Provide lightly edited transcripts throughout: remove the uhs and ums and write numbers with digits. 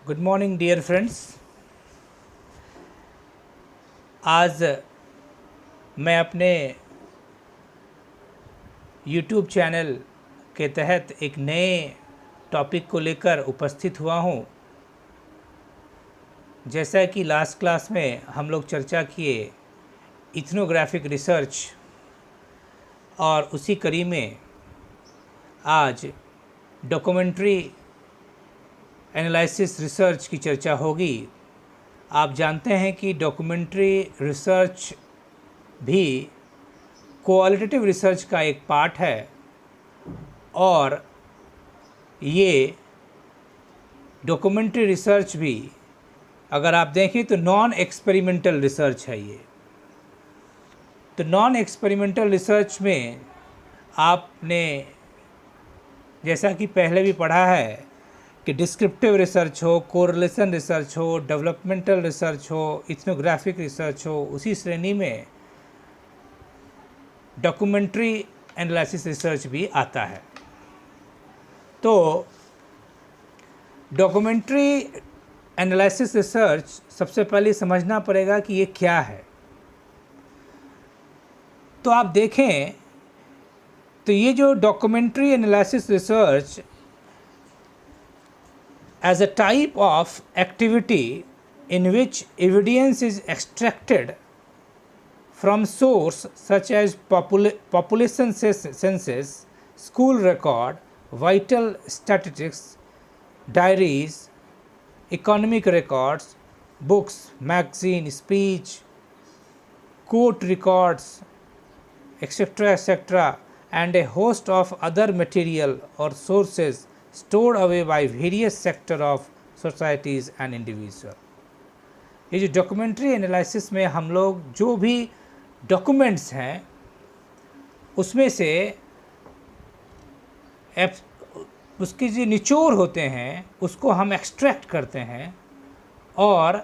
Good morning dear friends. आज मैं अपने यूट्यूब चैनल के तहत एक नए टॉपिक को लेकर उपस्थित हुआ हूँ। जैसा कि लास्ट क्लास में हम लोग चर्चा किए इथनोग्राफिक रिसर्च, और उसी कड़ी में आज डॉक्यूमेंट्री एनालिसिस रिसर्च की चर्चा होगी। आप जानते हैं कि डॉक्यूमेंट्री रिसर्च भी क्वालिटेटिव रिसर्च का एक पार्ट है, और ये डॉक्यूमेंट्री रिसर्च भी अगर आप देखें तो नॉन एक्सपेरिमेंटल रिसर्च है। ये तो नॉन एक्सपेरिमेंटल रिसर्च में आपने जैसा कि पहले भी पढ़ा है कि डिस्क्रिप्टिव रिसर्च हो, कोरिलेशन रिसर्च हो, डेवलपमेंटल रिसर्च हो, इथनोग्राफिक रिसर्च हो, उसी श्रेणी में डॉक्यूमेंट्री एनालिसिस रिसर्च भी आता है। तो डॉक्यूमेंट्री एनालिसिस रिसर्च सबसे पहले समझना पड़ेगा कि ये क्या है। तो आप देखें तो ये जो documentary analysis research as a type of activity in which evidence is extracted from source such as population census, school record, vital statistics, diaries, economic records, books, magazine, speech, court records, etc., and a host of other material or sources stored away by various sector of societies and individual। ये जो documentary analysis में हम लोग जो भी documents हैं उसमें से उसके जो निचोड़ होते हैं उसको हम एक्सट्रैक्ट करते हैं और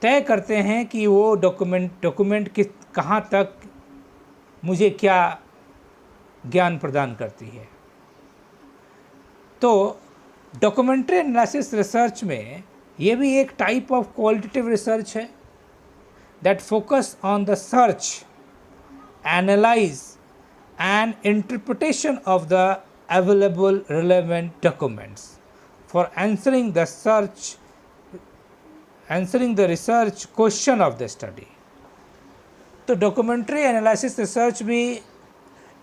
तय करते हैं कि वो डॉक्यूमेंट किस कहाँ तक मुझे क्या ज्ञान प्रदान करती है। तो डॉक्यूमेंट्री एनालिसिस रिसर्च में ये भी एक टाइप ऑफ क्वालिटेटिव रिसर्च है that focus on the search, analyse and interpretation of the available relevant documents for answering the research question of the study. तो डॉक्यूमेंट्री एनालिसिस रिसर्च भी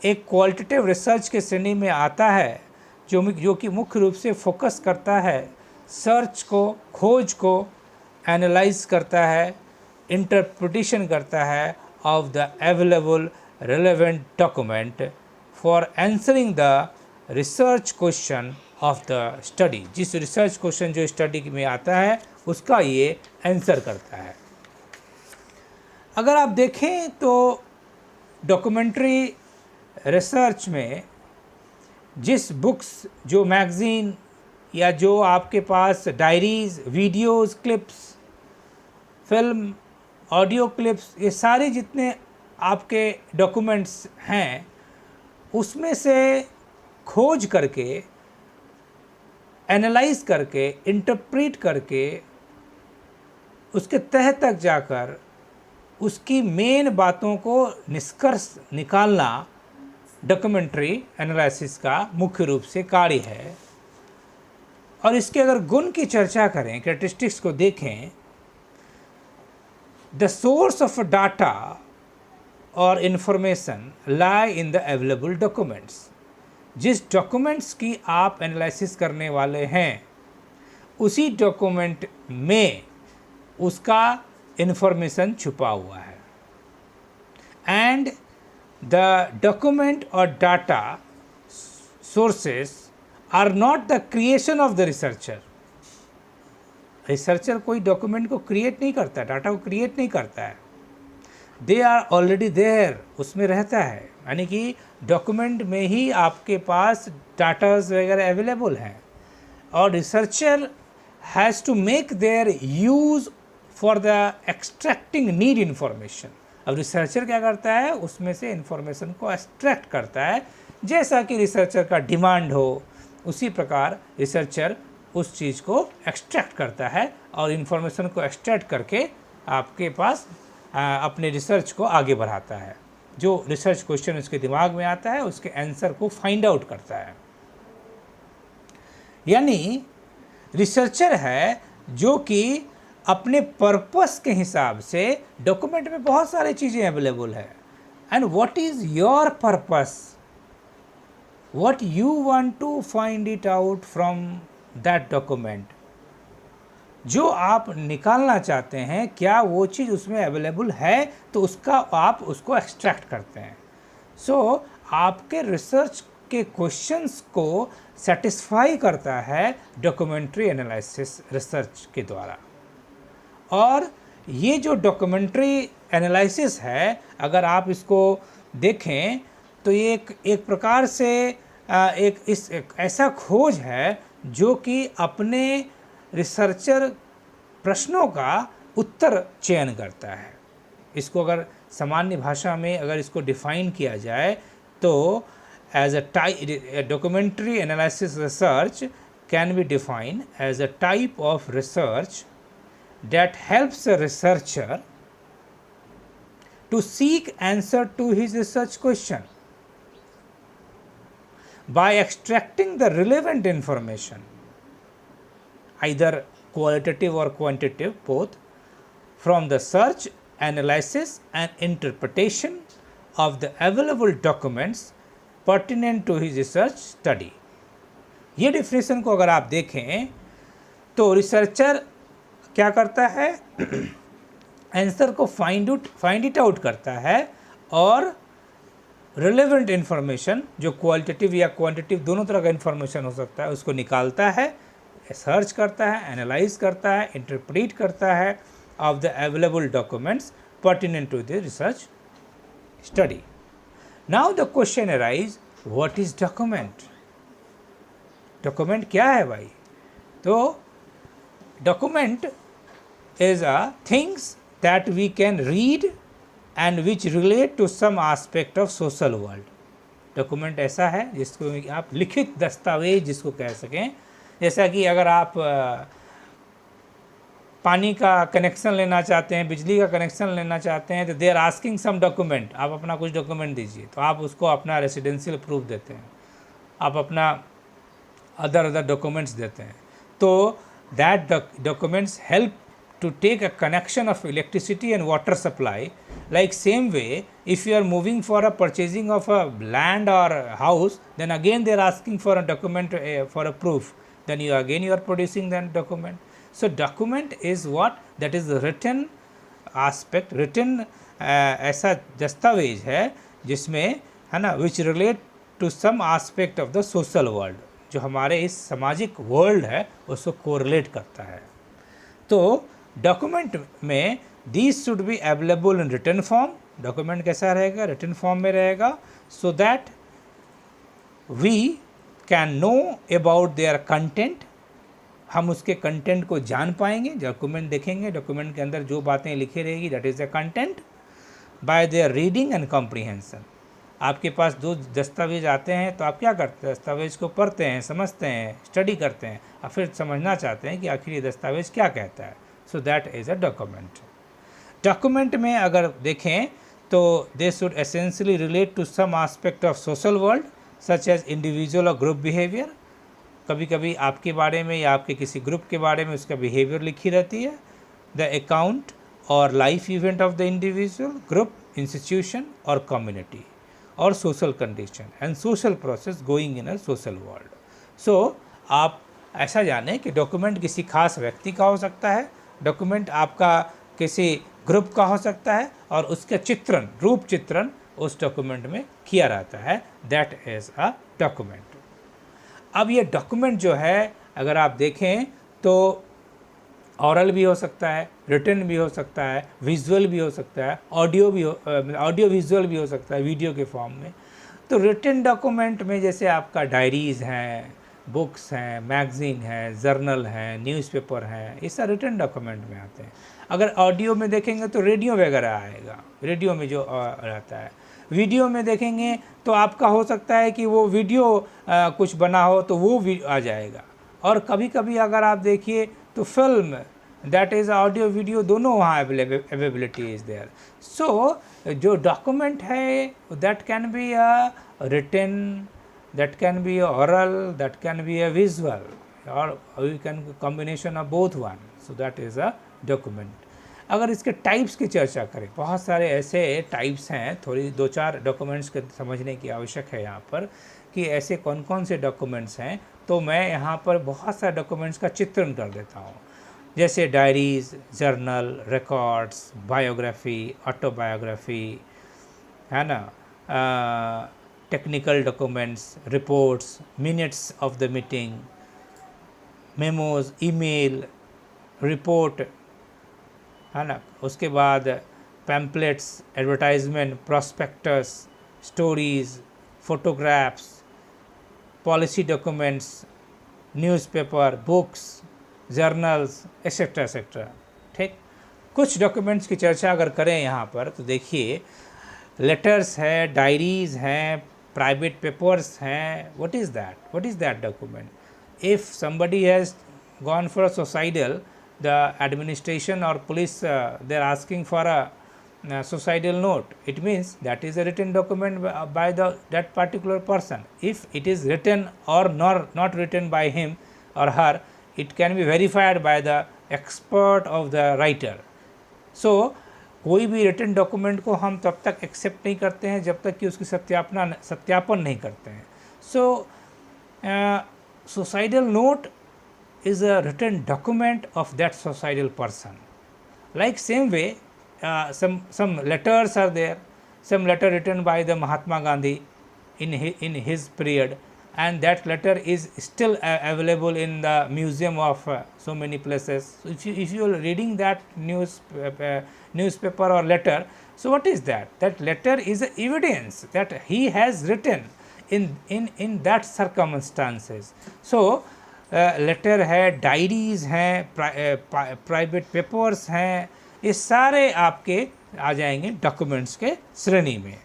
एक qualitative research के श्रेणी में आता है जो कि मुख्य रूप से फोकस करता है सर्च को, खोज को, एनालाइज करता है, इंटरप्रिटेशन करता है of the available relevant document for answering the research question of the study. जिस रिसर्च क्वेश्चन जो स्टडी में आता है उसका ये आंसर करता है। अगर आप देखें तो डॉक्यूमेंट्री रिसर्च में जिस बुक्स, जो मैगज़ीन या जो आपके पास diaries, videos, clips, film, audio clips, ये सारे जितने आपके डॉक्यूमेंट्स हैं उसमें से खोज करके, एनालाइज करके, इंटरप्रेट करके उसके तह तक जाकर उसकी मेन बातों को निष्कर्ष निकालना डॉक्यूमेंट्री एनालिसिस का मुख्य रूप से कार्य है। और इसके अगर गुण की चर्चा करें, कैरेक्टरिस्टिक्स को देखें, द सोर्स ऑफ डाटा और information lie in the available documents. जिस डॉक्यूमेंट्स की आप एनालिसिस करने वाले हैं उसी डॉक्यूमेंट में उसका इंफॉर्मेशन छुपा हुआ है। And the document or data sources are not the creation of the researcher। Researcher कोई डॉक्यूमेंट को क्रिएट नहीं करता, डाटा को क्रिएट नहीं करता है, दे आर ऑलरेडी देयर, उसमें रहता है। यानी कि डॉक्यूमेंट में ही आपके पास डाटाज वगैरह अवेलेबल हैं, और researcher has to make their use for the extracting need information. अब रिसर्चर क्या करता है, उसमें से इंफॉर्मेशन को एक्सट्रैक्ट करता है, जैसा कि रिसर्चर का डिमांड हो उसी प्रकार रिसर्चर उस चीज़ को एक्सट्रैक्ट करता है और इन्फॉर्मेशन को एक्सट्रैक्ट करके आपके पास अपने रिसर्च को आगे बढ़ाता है। जो रिसर्च क्वेश्चन उसके दिमाग में आता है उसके आंसर को फाइंड आउट करता है। यानी रिसर्चर है जो कि अपने पर्पस के हिसाब से, डॉक्यूमेंट में बहुत सारी चीज़ें अवेलेबल है, and what is your purpose, what you want to find it out from that document. जो आप निकालना चाहते हैं क्या वो चीज़ उसमें अवेलेबल है, तो उसका आप उसको एक्सट्रैक्ट करते हैं। सो आपके रिसर्च के क्वेश्चंस को सेटिस्फाई करता है डॉक्यूमेंट्री एनालिसिस रिसर्च के द्वारा। और ये जो डॉक्यूमेंट्री एनालिसिस है, अगर आप इसको देखें तो ये एक प्रकार से एक ऐसा खोज है जो कि अपने रिसर्चर प्रश्नों का उत्तर चयन करता है। इसको अगर सामान्य भाषा में अगर इसको डिफाइन किया जाए तो as a documentary analysis research can be defined as a type of research that helps a researcher to seek answer to his research question by extracting the relevant information, either qualitative or quantitative both, from the search, analysis and interpretation of the available documents pertinent to his research study। ये definition को अगर आप देखें तो researcher क्या करता है, answer को फाइंड इट आउट करता है और रिलेवेंट इन्फॉर्मेशन जो क्वालिटेटिव या क्वांटिटेटिव दोनों तरह का इन्फॉर्मेशन हो सकता है उसको निकालता है, सर्च करता है, एनालाइज करता है, इंटरप्रेट करता है of the available documents pertinent to the research study. Now the question arise, what is document? Document क्या है भाई? तो document is a things that we can read and which relate to some aspect of social world। Document ऐसा है जिसको आप लिखित दस्तावेज जिसको कह सकें, जैसा कि अगर आप पानी का कनेक्शन लेना चाहते हैं, बिजली का कनेक्शन लेना चाहते हैं, तो they are asking some document, आप अपना कुछ डॉक्यूमेंट दीजिए, तो आप उसको अपना रेसिडेंशियल प्रूफ देते हैं, आप अपना अदर डॉक्यूमेंट्स देते हैं। तो that documents help to take a connection of electricity and water supply। Like same way, if you are moving for a purchasing of a land or a house, then again they are asking for a document for a proof, then you are producing that document। So document is what, that is the written aspect, written ऐसा दस्तावेज है जिसमें है ना which relate to some aspect of the social world, जो हमारे इस सामाजिक वर्ल्ड है उसको कोरिलेट करता है। तो डॉक्यूमेंट में these should be available in written form. Document कैसा रहेगा? रिटन फॉर्म में रहेगा, so that we can know about their content, हम उसके कंटेंट को जान पाएंगे। डॉक्यूमेंट देखेंगे, डॉक्यूमेंट के अंदर जो बातें लिखी रहेगी that is the content, bye there reading and comprehension. आपके पास दो दस्तावेज आते हैं तो आप क्या करते हैं? दस्तावेज को पढ़ते हैं, समझते हैं, स्टडी करते हैं और फिर समझना चाहते हैं कि आखिर ये दस्तावेज क्या कहता है। So that is a document. Document में अगर देखें तो they should essentially relate to some aspect of social world such as individual और ग्रुप बिहेवियर। कभी कभी आपके बारे में या आपके किसी ग्रुप के बारे में उसका बिहेवियर लिखी रहती है। द अकाउंट और life event of the individual, group, institution और कम्युनिटी और social condition and social process going in a social world. So आप ऐसा जानें कि डॉक्यूमेंट किसी खास व्यक्ति का हो सकता है, डॉक्यूमेंट आपका किसी ग्रुप का हो सकता है और उसका चित्रण, रूप चित्रण उस डॉक्यूमेंट में किया रहता है। That is a document. अब ये डॉक्यूमेंट जो है अगर आप देखें तो ऑरल भी हो सकता है, रिटन भी हो सकता है, विजुअल भी हो सकता है, ऑडियो विजुअल भी हो सकता है वीडियो के फॉर्म में। तो रिटन डॉक्यूमेंट में जैसे आपका डायरीज़ हैं, बुक्स हैं, मैगज़ीन है, जर्नल हैं, न्यूज़पेपर हैं, ये सब रिटन डॉक्यूमेंट में आते हैं। अगर ऑडियो में देखेंगे तो रेडियो वगैरह आएगा, रेडियो में जो रहता है। वीडियो में देखेंगे तो आपका हो सकता है कि वो वीडियो कुछ बना हो तो वो भी आ जाएगा। और कभी कभी अगर आप देखिए तो film, that is audio video, दोनों वहाँ अवेलेबिलिटी इज़ देयर। सो जो डॉक्यूमेंट है that can be a written, that can be a oral, that can be a visual, or you can combination of both one, so that is a document। अगर इसके types की चर्चा करें, बहुत सारे ऐसे टाइप्स हैं, थोड़ी दो चार डॉक्यूमेंट्स के समझने की आवश्यक है यहाँ पर कि ऐसे कौन कौन से डॉक्यूमेंट्स हैं। तो मैं यहाँ पर बहुत सारे डॉक्यूमेंट्स का चित्रण कर देता हूँ, जैसे diaries, journal, records, biography, autobiography, है ना, technical documents, reports, minutes of the meeting, memos, email, report, है ना, उसके बाद pamphlets, advertisement, prospectus, stories, photographs, policy documents, newspaper, books, journals, etcetera etcetera. ठीक, कुछ डॉक्यूमेंट्स की चर्चा अगर करें यहाँ पर तो देखिए, लेटर्स है, डायरीज हैं, private papers हैं। what is that document? If somebody has gone for a suicidal, the administration or police they are asking for a suicidal note, it means that is a written document by that particular person. If it is written or not written by him or her, it can be verified by the expert of the writer. So कोई भी written document को हम तब तक accept नहीं करते हैं जब तक कि उसकी सत्यापन नहीं करते हैं। So suicidal note is a written document of that suicidal person. Like same way some letters are there, some letter written by the Mahatma Gandhi in his period, and that letter is still available in the museum of so many places. So if you are reading that newspaper or letter, so what is that? That letter is evidence that he has written in that circumstances. So letter है, diaries हैं, private papers हैं, ये सारे आपके आ जाएंगे documents के श्रेणी में।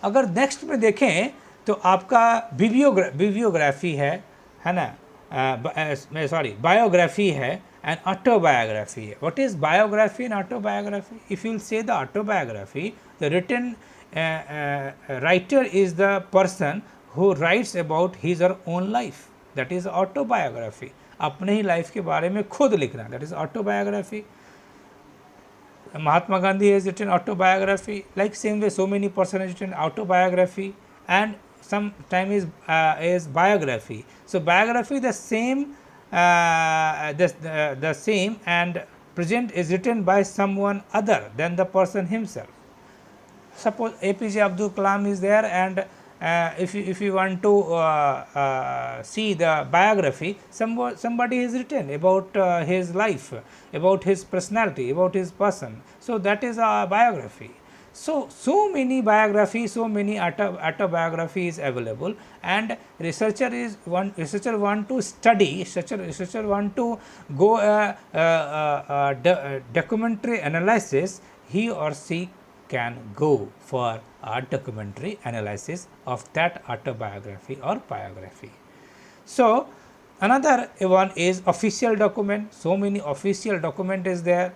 अगर नेक्स्ट में देखें तो आपका बिब्लियोग्राफी है ना, बायोग्राफी है एंड ऑटोबायोग्राफी है। What is biography and autobiography? If you say the autobiography, the written writer is the person who writes about his or own life, that is autobiography. अपने ही लाइफ के बारे में खुद लिखना, that is autobiography. Mahatma Gandhi has written autobiography. Like same way, so many person has written autobiography, and sometime is biography. So biography the same, the same and present is written by someone other than the person himself. Suppose APJ Abdul Kalam is there, and if you want to see the biography, somebody has written about his life, about his personality, about his person. So that is a biography. So many biographies, so many autobiographies available, and researcher want to study, researcher want to go documentary analysis, he or she can go for a documentary analysis of that autobiography or biography. So another one is official document. So many official document is there.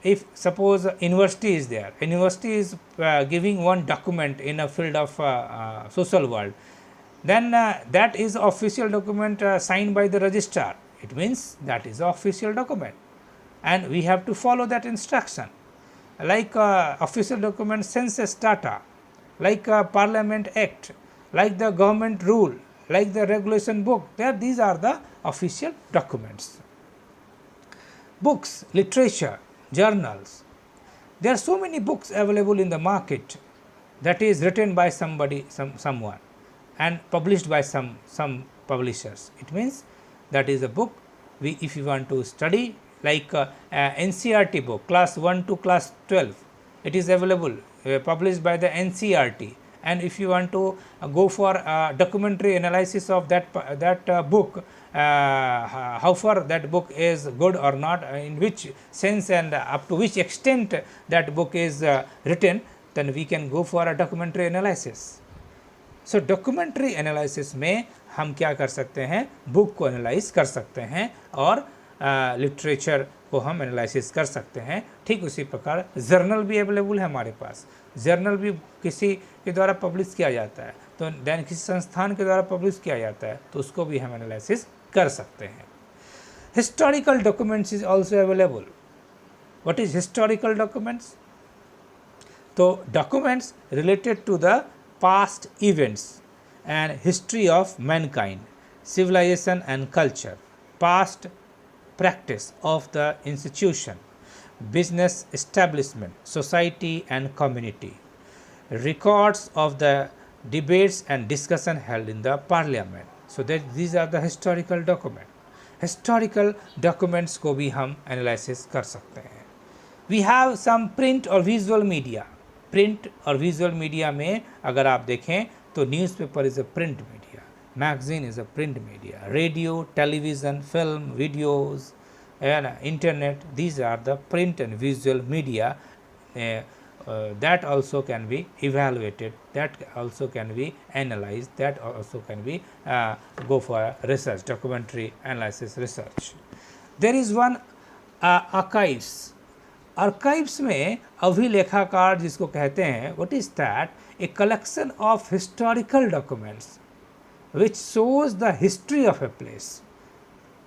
If suppose university is there, university is giving one document in a field of social world, then that is official document signed by the registrar. It means that is official document, and we have to follow that instruction. Like official document, census data, like Parliament Act, like the government rule, like the regulation book, these are the official documents. Books, literature, journals, there are so many books available in the market that is written by someone and published by some publishers. It means that is a book if you want to study, like NCERT book, class 1 to class 12, it is available, published by the NCERT. And if you want to go for documentary analysis of that book, how far that book is good or not, in which sense and up to which extent that book is written, then we can go for a documentary analysis. So documentary analysis में हम क्या कर सकते हैं, book को analyse कर सकते हैं और लिटरेचर को हम एनालिसिस कर सकते हैं। ठीक उसी प्रकार जर्नल भी अवेलेबल है हमारे पास, जर्नल भी किसी के द्वारा पब्लिश किया जाता है, तो दैन किसी संस्थान के द्वारा पब्लिश किया जाता है तो उसको भी हम एनालिसिस कर सकते हैं। Historical documents is also available. What is historical documents? तो documents related to the past events and history of mankind, civilization and culture, past practice of the institution, business establishment, society and community, records of the debates and discussion held in the parliament. So that these are the historical document. Historical documents को भी हम analysis कर सकते हैं। We have some print or visual media. Print और visual media में अगर आप देखें तो newspaper is a print media, magazine is a print media, radio, television, film, videos, है ना, internet, these are the print and visual media that also can be evaluated, that also can be analyse, that also can be go for research, documentary analysis research. There is one archives. Archives में अभिलेखागार जिसको कहते हैं, what is that? A collection of historical documents which shows the history of a place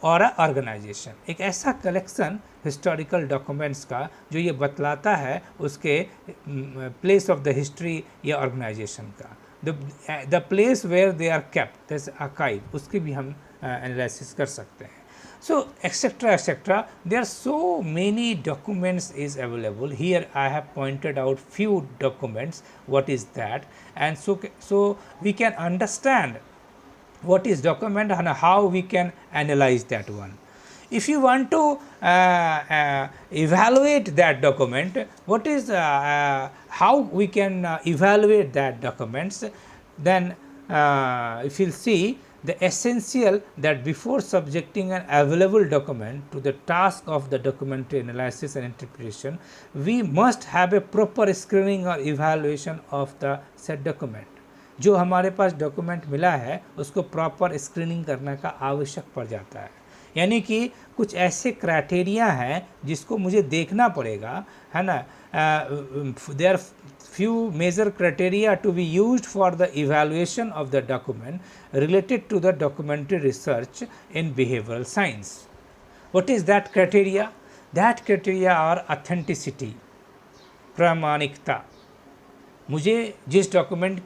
और अ organisation. एक ऐसा collection historical documents का जो ये बतलाता है उसके प्लेस ऑफ द हिस्ट्री या ऑर्गेनाइजेशन का, the place where they are kept, that's archive, उसकी भी हम एनालिसिस कर सकते हैं। So etc etc, there are so many documents is available here. I have pointed out few documents, what is that, and so we can understand what is document and how we can analyze that one. If you want to evaluate that document, what is how we can evaluate that documents, then if you see the essential that before subjecting an available document to the task of the documentary analysis and interpretation, we must have a proper screening or evaluation of the said document. जो हमारे पास document मिला है उसको proper screening करने का आवश्यक पड़ जाता है, यानी कि कुछ ऐसे क्राइटेरिया हैं जिसको मुझे देखना पड़ेगा, है ना। There are few major criteria to be used for the evaluation of the document related to the documentary research in behavioral science. What is that criteria? That criteria are authenticity, प्रामाणिकता। मुझे जिस डॉक्यूमेंट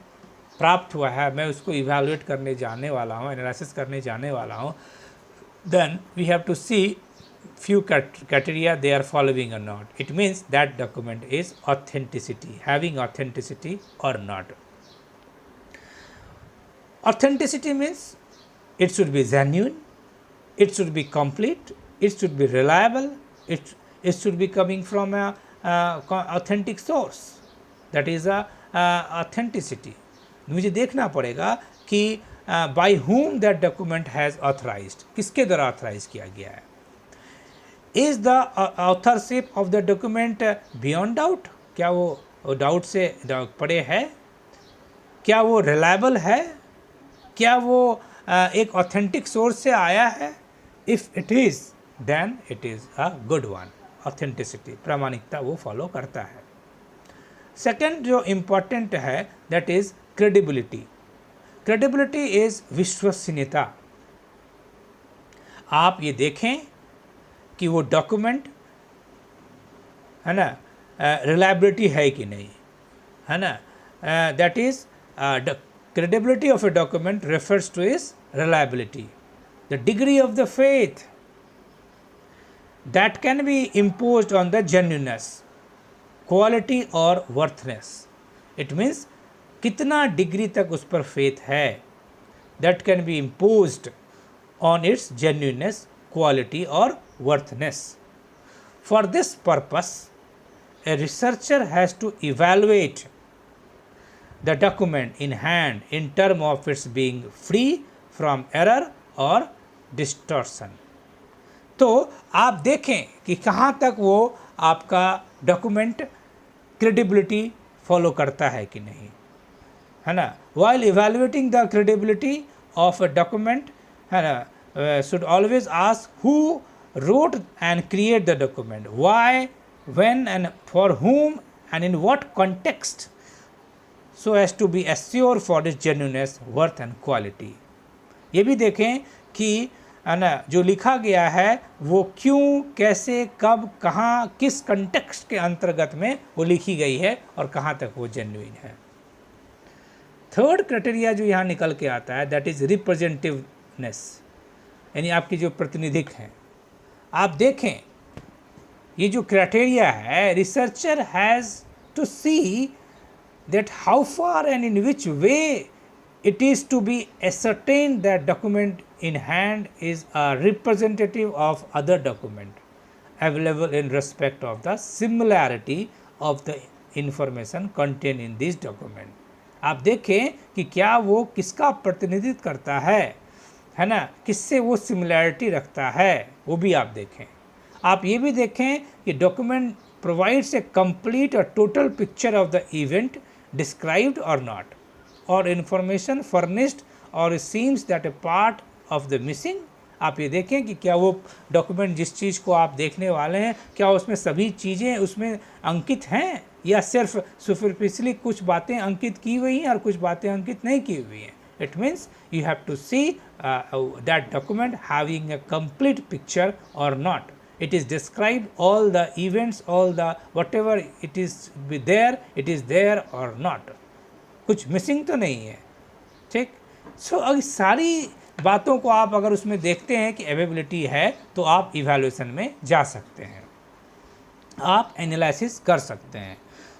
प्राप्त हुआ है मैं उसको evaluate करने जाने वाला हूँ, एनालिसिस करने जाने वाला हूँ, then we have to see few criteria they are following or not. It means that document is authenticity, having authenticity or not. Authenticity means it should be genuine, it should be complete, it should be reliable, it should be coming from a authentic source. That is a authenticity. मुझे देखना पड़ेगा कि by whom that document has authorized, किसके द्वारा authorise किया गया है। Is the authorship of the document beyond doubt? क्या वो डाउट से परे है? क्या वो रिलायबल है? क्या वो एक ऑथेंटिक सोर्स से आया है? If it is, then it is a good one. Authenticity, प्रामाणिकता वो फॉलो करता है। सेकेंड जो इम्पॉर्टेंट है that is credibility. Credibility is विश्वसनीयता। आप ये देखें कि वो डॉक्यूमेंट है ना रिलायबिलिटी है कि नहीं, है ना। That is credibility of a document refers to its reliability, the degree of the faith that can be imposed on the genuineness, quality or worthiness. It means कितना डिग्री तक उस पर फेथ है, that can be imposed on its genuineness, quality or worthiness. For this purpose, a researcher has to evaluate the document in hand in term of its being free from error or distortion. तो आप देखें कि कहाँ तक वो आपका document credibility follow करता है कि नहीं। है ना, while evaluating the credibility of a document, है ना, should always ask who wrote and create the document, why, when and for whom and in what context, so as to be assured for its genuineness, worth and quality. ये भी देखें कि है ना जो लिखा गया है वो क्यों, कैसे, कब, कहाँ, किस कंटेक्स्ट के अंतर्गत में वो लिखी गई है और कहाँ तक वो जेन्युइन है। थर्ड क्राइटेरिया जो यहाँ निकल के आता है दैट इज़ रिप्रेजेंटिवनेस, यानी आपकी जो प्रतिनिधिक हैं। आप देखें ये जो क्राइटेरिया है, researcher has to see that how far and in which way it is to be ascertained that document in hand is a representative of other document available in respect of the similarity of the information contained in this document. आप देखें कि क्या वो किसका प्रतिनिधित्व करता है ना, किससे वो सिमिलैरिटी रखता है, वो भी आप देखें। आप ये भी देखें कि डॉक्यूमेंट प्रोवाइड्स ए कंप्लीट और total picture of the event described और नॉट, और इन्फॉर्मेशन फर्निश्ड और seems that A part of the missing. आप ये देखें कि क्या वो डॉक्यूमेंट जिस चीज़ को आप देखने वाले हैं क्या उसमें सभी चीज़ें उसमें अंकित हैं या सिर्फ सुपरफिशियली कुछ बातें अंकित की हुई हैं और कुछ बातें अंकित नहीं की हुई हैं। It means you have to see that document having a complete picture और not, it is describe all the events, all the whatever it is be there, it is there or not, कुछ missing तो नहीं है। ठीक, सो अगर सारी बातों को आप अगर उसमें देखते हैं कि अवेलेबिलिटी है तो आप इवैल्यूएशन में जा सकते हैं, आप एनालिसिस कर सकते हैं।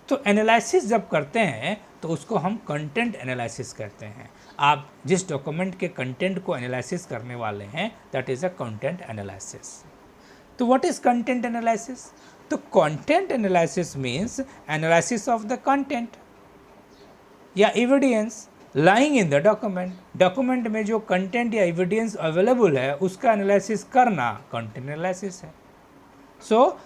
तो एनालिसिस जब करते हैं तो उसको हम कंटेंट एनालिसिस कहते हैं। आप जिस डॉक्यूमेंट के कंटेंट को एनालिसिस करने वाले हैं that is a content analysis. तो व्हाट इज़ कंटेंट एनालिसिस? तो content analysis means analysis of the content या evidence lying in the document. Document में जो कंटेंट या एविडेंस अवेलेबल है उसका एनालिसिस करना कंटेंट एनालिसिस है। सो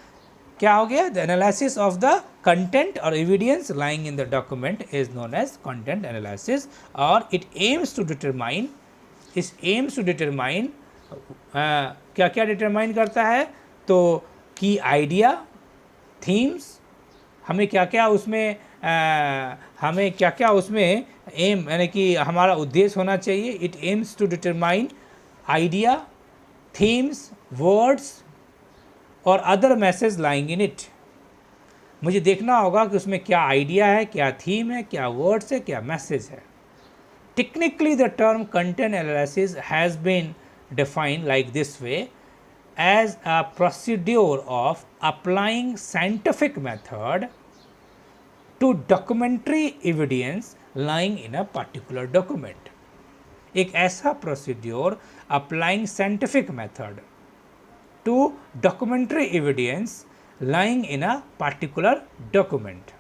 क्या हो गया? The analysis of the content or evidence lying in the document is known as content analysis, और इट एम्स टू डिटरमाइन, क्या क्या डिटरमाइन करता है? तो की आइडिया, थीम्स, हमें क्या क्या उसमें एम यानी कि हमारा उद्देश्य होना चाहिए। It aims to determine idea, themes, words और other message lying in it. मुझे देखना होगा कि उसमें क्या आइडिया है, क्या थीम है, क्या वर्ड्स है, क्या मैसेज है। Technically the term content analysis has been defined like this way as a procedure of applying scientific method to documentary evidence lying in a particular document। एक ऐसा procedure applying scientific method to documentary evidence lying in a particular document.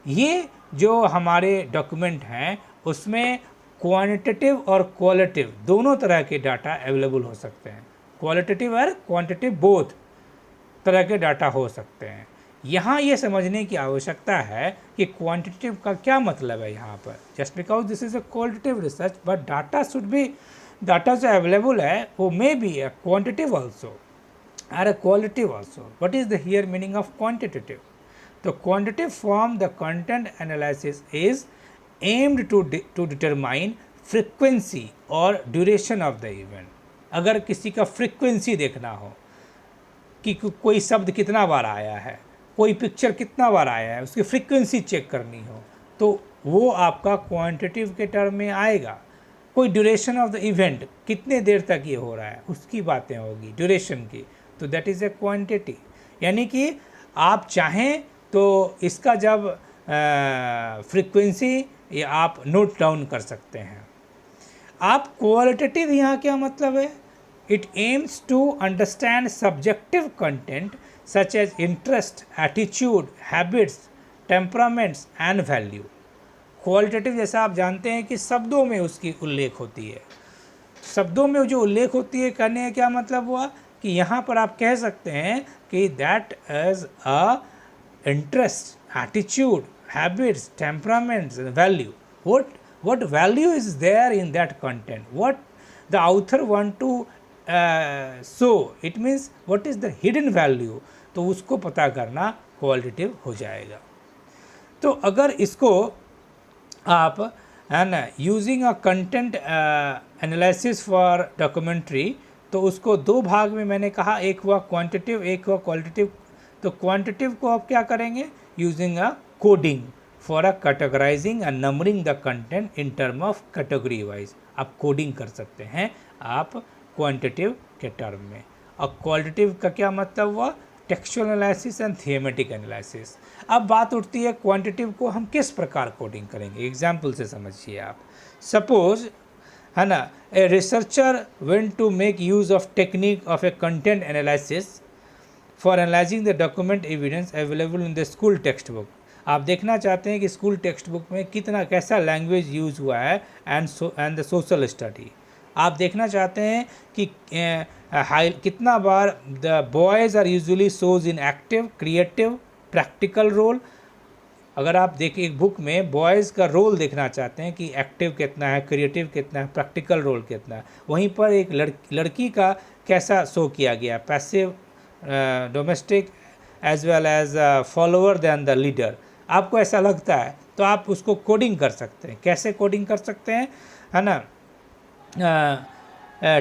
ये जो हमारे document हैं उसमें quantitative और qualitative दोनों तरह के डाटा अवेलेबल हो सकते हैं। क्वालिटेटिव और क्वांटिटेटिव बोथ तरह के डाटा हो सकते हैं। यहाँ ये समझने की आवश्यकता है कि क्वांटिटेटिव का क्या मतलब है यहाँ पर। Just because this is a qualitative research but data should be, data जो अवेलेबल है वो may be a quantitative also or a qualitative also. What is the here meaning of quantitative? तो quantitative form the content analysis is aimed to determine frequency और duration of the event। अगर किसी का frequency देखना हो कि कोई शब्द कितना बार आया है, कोई पिक्चर कितना बार आया है, उसकी frequency चेक करनी हो तो वो आपका क्वांटिटेटिव के टर्म में आएगा। कोई ड्यूरेशन ऑफ द इवेंट, कितने देर तक ये हो रहा है उसकी बातें होगी ड्यूरेशन की, तो दैट इज़ ए क्वांटिटी। यानी कि आप चाहें तो इसका जब फ्रीक्वेंसी ये आप नोट डाउन कर सकते हैं। आप क्वालिटेटिव यहाँ क्या मतलब है? It aims to understand subjective content such as interest, attitude, habits, temperaments and value. Qualitative जैसा आप जानते हैं कि शब्दों में उसकी उल्लेख होती है। शब्दों में जो उल्लेख होती है कहने का क्या मतलब हुआ कि यहाँ पर आप कह सकते हैं कि that is a interest, attitude, habits, temperaments, value. what value is there in that content, what the author want to show, it means what is the hidden value, तो उसको पता करना क्वालिटेटिव हो जाएगा। तो अगर इसको आप है ना using a content analysis for documentary, तो उसको दो भाग में मैंने कहा, एक हुआ क्वांटिटिव, एक हुआ क्वालिटेटिव। तो क्वांटिटिव को आप क्या करेंगे, using a coding for a categorising and numbering the content in term of category wise. आप कोडिंग कर सकते हैं आप क्वांटिटिव के टर्म में। और क्वालिटेटिव का क्या मतलब हुआ, टेक्सचुअल एनालिसिस एंड थियोमेटिक एनालिसिस। अब बात उठती है क्वांटिटिव को हम किस प्रकार कोडिंग करेंगे, एग्जाम्पल से समझिए आप। सपोज है ना, a researcher went to make use of technique of a content analysis for analysing the document evidence available in the school text book. आप देखना चाहते हैं कि स्कूल टेक्स्ट बुक में कितना कैसा लैंग्वेज यूज़ हुआ है एंड द सोशल स्टडी। आप देखना चाहते हैं कि कितना बार the boys are usually shows in active, creative, practical role. अगर आप देखिए एक बुक में बॉयज़ का रोल देखना चाहते हैं कि एक्टिव कितना है, क्रिएटिव कितना है, प्रैक्टिकल रोल कितना है, वहीं पर एक लड़की का कैसा शो किया गया, passive, domestic as well as follower than the leader. आपको ऐसा लगता है तो आप उसको कोडिंग कर सकते हैं। कैसे कोडिंग कर सकते हैं, है ना,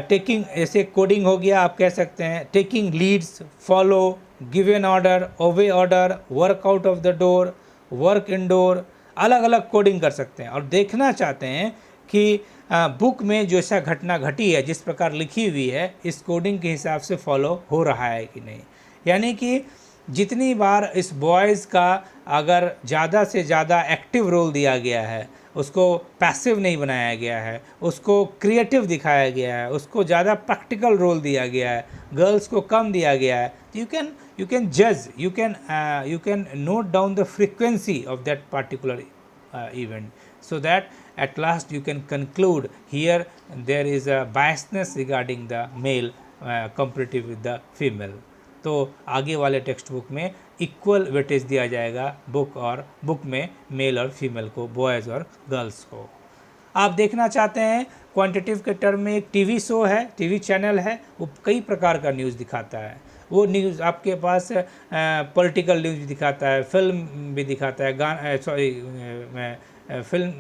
टेकिंग, ऐसे कोडिंग हो गया, आप कह सकते हैं taking leads, follow, give an order, obey order, work out of the door, work indoor, अलग अलग कोडिंग कर सकते हैं। और देखना चाहते हैं कि बुक में जो ऐसा घटना घटी है, जिस प्रकार लिखी हुई है, इस कोडिंग के हिसाब से फॉलो हो रहा है कि नहीं। यानी कि जितनी बार इस बॉयज़ का अगर ज़्यादा से ज़्यादा एक्टिव रोल दिया गया है, उसको पैसिव नहीं बनाया गया है, उसको क्रिएटिव दिखाया गया है, उसको ज़्यादा प्रैक्टिकल रोल दिया गया है, गर्ल्स को कम दिया गया है, यू कैन जज, you can note down the frequency of that particular event, so that at last you can conclude here there is a biasness regarding the male comparative with the female। तो आगे वाले text book में equal weightage दिया जाएगा book में mail और female को, boys और गर्ल्स को। आप देखना चाहते हैं क्वांटिटिव के टर्म में, एक टीवी शो है, टीवी चैनल है, वो कई प्रकार का न्यूज़ दिखाता है। वो न्यूज़ आपके पास पॉलिटिकल न्यूज़ भी दिखाता है, फिल्म भी दिखाता है, फिल्म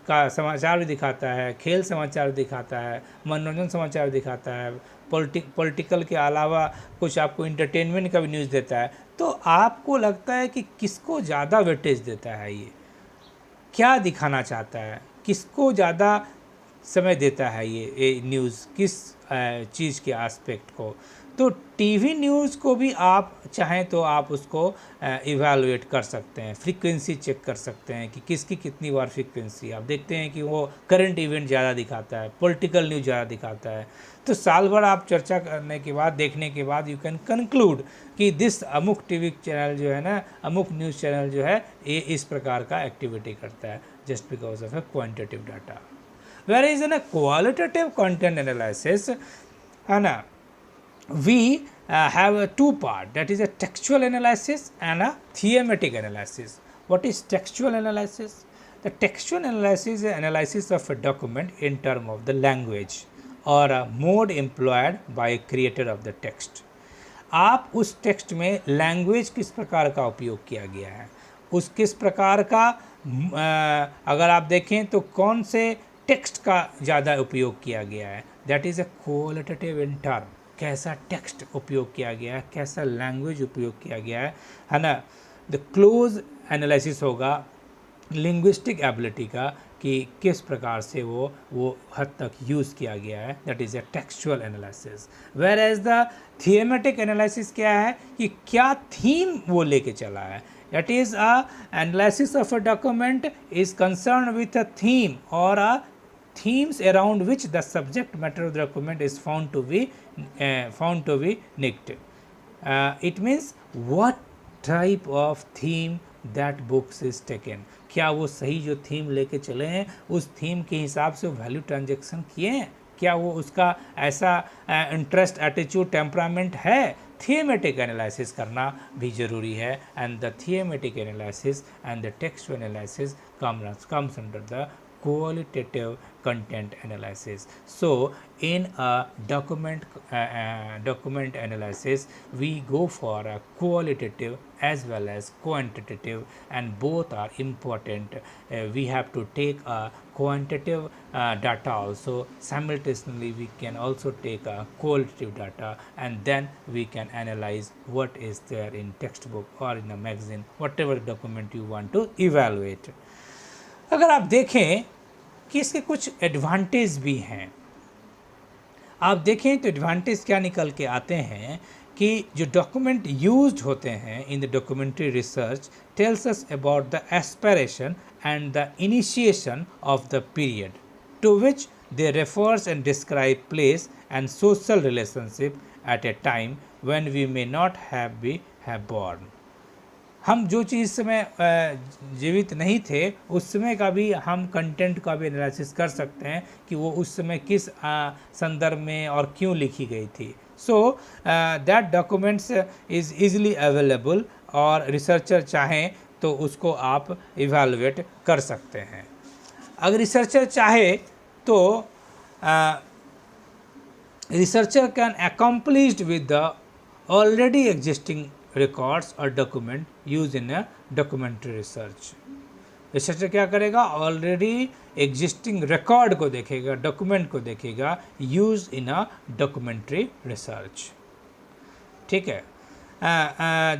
का समाचार भी दिखाता है, खेल समाचार दिखाता है, मनोरंजन समाचार दिखाता है, पॉलिटिकल के अलावा कुछ आपको इंटरटेनमेंट का भी न्यूज़ देता है। तो आपको लगता है कि किसको ज़्यादा वेटेज देता है, ये क्या दिखाना चाहता है, किसको ज़्यादा समय देता है ये न्यूज़, किस चीज़ के एस्पेक्ट को। तो टीवी न्यूज़ को भी आप चाहें तो आप उसको इवैल्यूएट कर सकते हैं, फ्रीक्वेंसी चेक कर सकते हैं कि किसकी कितनी बार फ्रीक्वेंसी। आप देखते हैं कि वो करंट इवेंट ज़्यादा दिखाता है, पॉलिटिकल न्यूज़ ज़्यादा दिखाता है। तो साल भर आप चर्चा करने के बाद, देखने के बाद, यू कैन कंक्लूड कि दिस अमुक टीवी चैनल जो है ना, अमुक न्यूज़ चैनल जो है, ये इस प्रकार का एक्टिविटी करता है, just because of a quantitative data. Where is an qualitative content analysis, है ना, we have two parts, that is a textual analysis and a thematic analysis. What is textual analysis? The textual analysis is an analysis of a document in terms of the language or a mode employed by a creator of the text. आप उस text में language किस प्रकार का उपयोग किया गया है, उस किस प्रकार का अगर आप देखें तो कौन से टेक्स्ट का ज़्यादा उपयोग किया गया है, that is a qualitative in term. कैसा टेक्स्ट उपयोग किया गया है, कैसा लैंग्वेज उपयोग किया गया है ना। द क्लोज एनालिसिस होगा लिंग्विस्टिक एबिलिटी का, कि किस प्रकार से वो हद तक यूज़ किया गया है, that is a textual analysis. Where as the thematic analysis क्या है, कि क्या थीम वो लेके चला है, that is a analysis of a document is concern with a theme और a themes around which the subject matter of the document is found to be negative. It means what type of theme that books is taken, क्या वो सही जो theme लेके चले हैं उस theme के हिसाब से वैल्यू ट्रांजैक्शन किए हैं क्या वो उसका ऐसा इंटरेस्ट, एटीट्यूड, टेम्परामेंट है। थियोमेटिक एनालिसिस करना भी ज़रूरी है, and the thematic analysis and the text analysis comes under the qualitative content analysis. So in a document analysis, we go for a qualitative as well as quantitative, and both are important. We have to take a quantitative data also, simultaneously we can also take a qualitative data, and then we can analyze what is there in textbook or in a magazine, whatever document you want to evaluate. अगर आप देखें कि इसके कुछ advantage भी हैं, आप देखें तो एडवांटेज क्या निकल के आते हैं कि जो डॉक्यूमेंट यूज्ड होते हैं in the documentary research tells us about the aspiration and the initiation of the period to which they refers and describe place and social relationship at a time when we may not have born. हम जो चीज़ समय जीवित नहीं थे उस समय का भी हम कंटेंट का भी एनालिसिस कर सकते हैं कि वो उस समय किस संदर्भ में और क्यों लिखी गई थी। So that documents is easily available, और रिसर्चर चाहें तो उसको आप इवेलुएट कर सकते हैं। अगर रिसर्चर चाहे तो researcher can accomplished with the already existing records or document used in a documentary research। Researcher क्या करेगा, ऑलरेडी एग्जिस्टिंग रिकॉर्ड को देखेगा, डॉक्यूमेंट को देखेगा, use in a documentary research. ठीक है,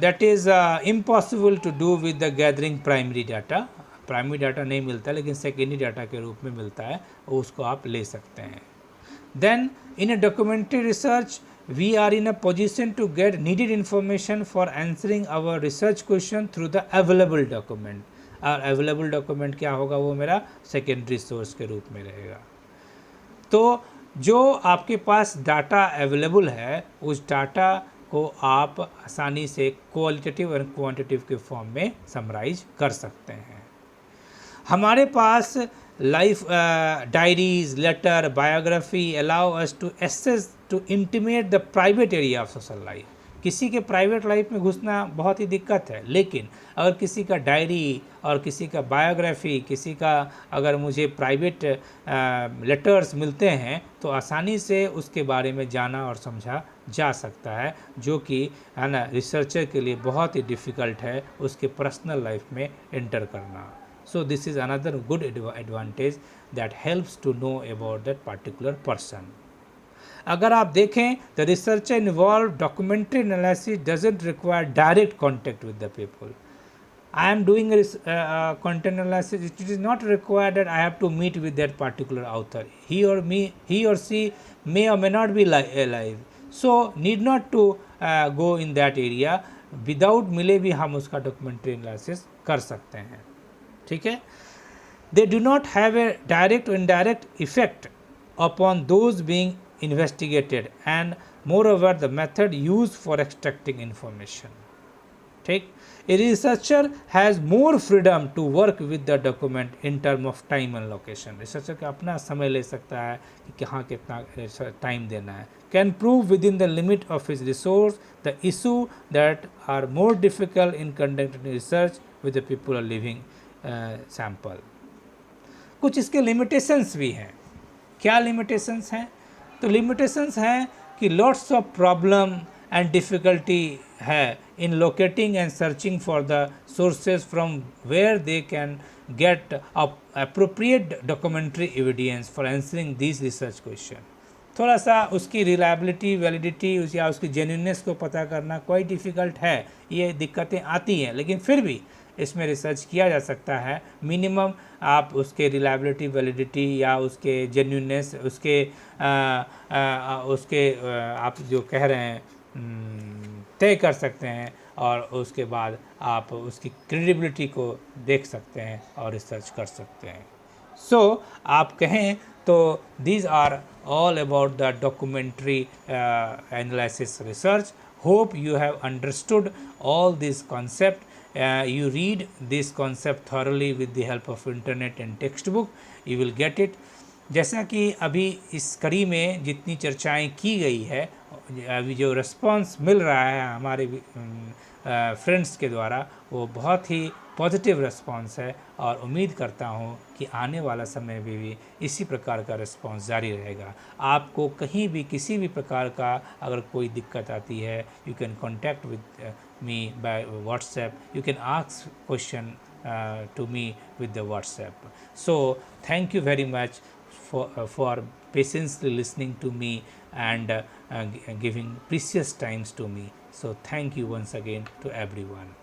that is impossible to do with the gathering primary data. Primary data नहीं मिलता लेकिन सेकेंडरी डाटा के रूप में मिलता है, उसको आप ले सकते हैं। Then in a documentary research we are in a position to get needed information for answering our research question through the available document। और available document क्या होगा, वो मेरा secondary source के रूप में रहेगा। तो जो आपके पास डाटा अवेलेबल है उस डाटा को आप आसानी से क्वालिटेटिव और क्वांटिटेटिव के फॉर्म में समराइज कर सकते हैं। हमारे पास life diaries, letter, biography allow us to access to intimate the private area of social life. किसी के प्राइवेट लाइफ में घुसना बहुत ही दिक्कत है, लेकिन अगर किसी का डायरी और किसी का बायोग्राफी, किसी का अगर मुझे प्राइवेट लेटर्स मिलते हैं तो आसानी से उसके बारे में जाना और समझा जा सकता है, जो कि है ना रिसर्चर के लिए बहुत ही डिफ़िकल्ट है उसके पर्सनल लाइफ में एंटर करना। So this is another good advantage that helps to know about that particular person। अगर आप देखें the researcher involved documentary analysis doesn't require direct contact with the people। I am doing a content analysis, it is not required that I have to meet with that particular author। he or she may or may not be alive, so need not to go in that area। Without मिले भी हम उसका documentary analysis कर सकते हैं। ठीक है, they do not have a direct or indirect effect upon those being investigated, and moreover the method use for extracting information. ठीक, a researcher has more freedom to work with the document in term of time and location. Researcher का अपना समय ले सकता है कि कहाँ कितना टाइम देना है। Can prove with in the limit of his resource the issue that are more difficult in conducting research with the people are living sample. कुछ इसके लिमिटेशंस भी हैं। क्या लिमिटेशंस हैं? तो लिमिटेशंस हैं कि lots of problem and difficulty है in locating and searching for the sources from where they can get appropriate documentary evidence for answering these research question। थोड़ा सा उसकी रिलायबिलिटी, वैलिडिटी या उसकी जेन्युइननेस को पता करना कोई डिफ़िकल्ट है, ये दिक्कतें आती हैं, लेकिन फिर भी इसमें रिसर्च किया जा सकता है। मिनिमम आप उसके रिलायबिलिटी, वैलिडिटी या उसके जेन्युइननेस, उसके आप जो कह रहे हैं तय कर सकते हैं, और उसके बाद आप उसकी क्रेडिबिलिटी को देख सकते हैं और रिसर्च कर सकते हैं। सो आप कहें तो these are all about the documentary analysis research. Hope you have understood all this concept. You read this concept thoroughly with the help of internet and textbook, you will get it। जैसा कि अभी इस कड़ी में जितनी चर्चाएं की गई है, अभी जो रिस्पांस मिल रहा है हमारे फ्रेंड्स के द्वारा, वो बहुत ही पॉजिटिव रिस्पांस है, और उम्मीद करता हूँ कि आने वाला समय में भी इसी प्रकार का रिस्पांस जारी रहेगा। आपको कहीं भी किसी भी प्रकार का अगर कोई दिक्कत आती है, you can contact with me by WhatsApp, you can ask question to me with the WhatsApp. So thank you very much for patiently listening to me and giving precious times to me. So thank you once again to everyone.